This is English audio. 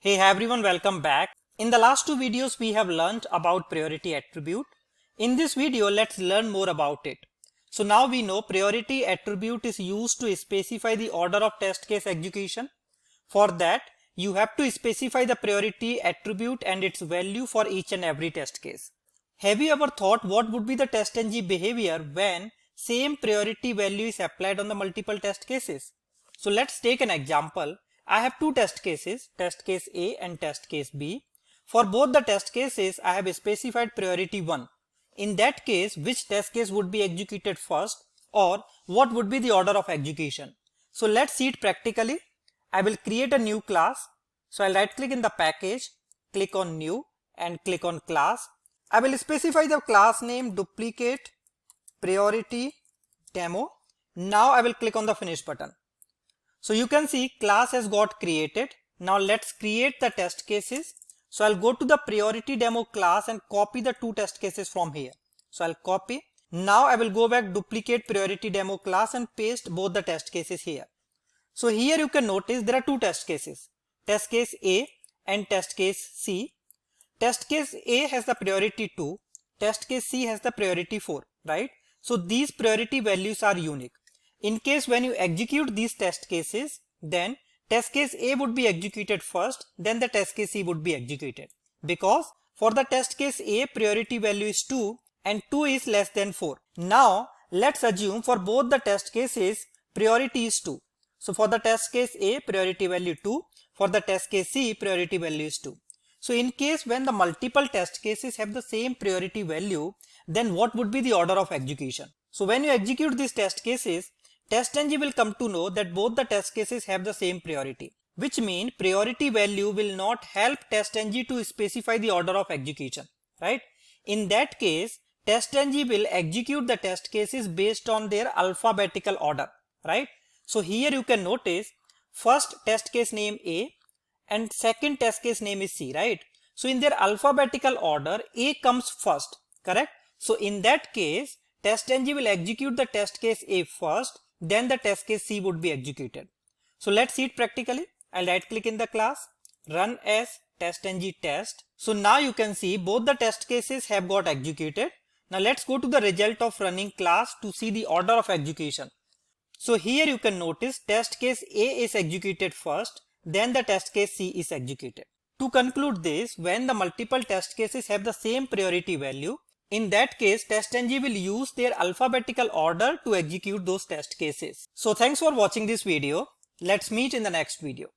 Hey everyone, welcome back. In the last two videos, we have learned about priority attribute. In this video, let's learn more about it. So now we know priority attribute is used to specify the order of test case execution. For that, you have to specify the priority attribute and its value for each and every test case. Have you ever thought what would be the TestNG behavior when same priority value is applied on the multiple test cases? So let's take an example. I have two test cases, test case A and test case B. For both the test cases, I have specified priority 1. In that case, which test case would be executed first, or what would be the order of execution? So let's see it practically. I will create a new class. So I'll right click in the package, click on new and click on class. I will specify the class name duplicate priority demo. Now I will click on the finish button. So you can see class has got created. Now let's create the test cases. So I'll go to the priority demo class and copy the two test cases from here. So I'll copy. Now I will go back, duplicate priority demo class and paste both the test cases here. So here you can notice there are two test cases, test case A and test case C. Test case A has the priority 2, test case C has the priority 4, right? So these priority values are unique. In case when you execute these test cases, then test case A would be executed first, then the test case C would be executed. Because for the test case A, priority value is 2 and 2 is less than 4. Now let's assume for both the test cases, priority is 2. So for the test case A, priority value 2, for the test case C, priority value is 2. So in case when the multiple test cases have the same priority value, then what would be the order of execution? So when you execute these test cases, TestNG will come to know that both the test cases have the same priority, which means priority value will not help TestNG to specify the order of execution, right? In that case, TestNG will execute the test cases based on their alphabetical order, right? So here you can notice first test case name A and second test case name is C, right? So in their alphabetical order, A comes first, correct? So in that case, TestNG will execute the test case A first, then the test case C would be executed. So let's see it practically. I'll right click in the class, run as TestNG test. So now you can see both the test cases have got executed. Now let's go to the result of running class to see the order of execution. So here you can notice test case A is executed first, then the test case C is executed. To conclude this, when the multiple test cases have the same priority value, in that case, TestNG will use their alphabetical order to execute those test cases. So thanks for watching this video. Let's meet in the next video.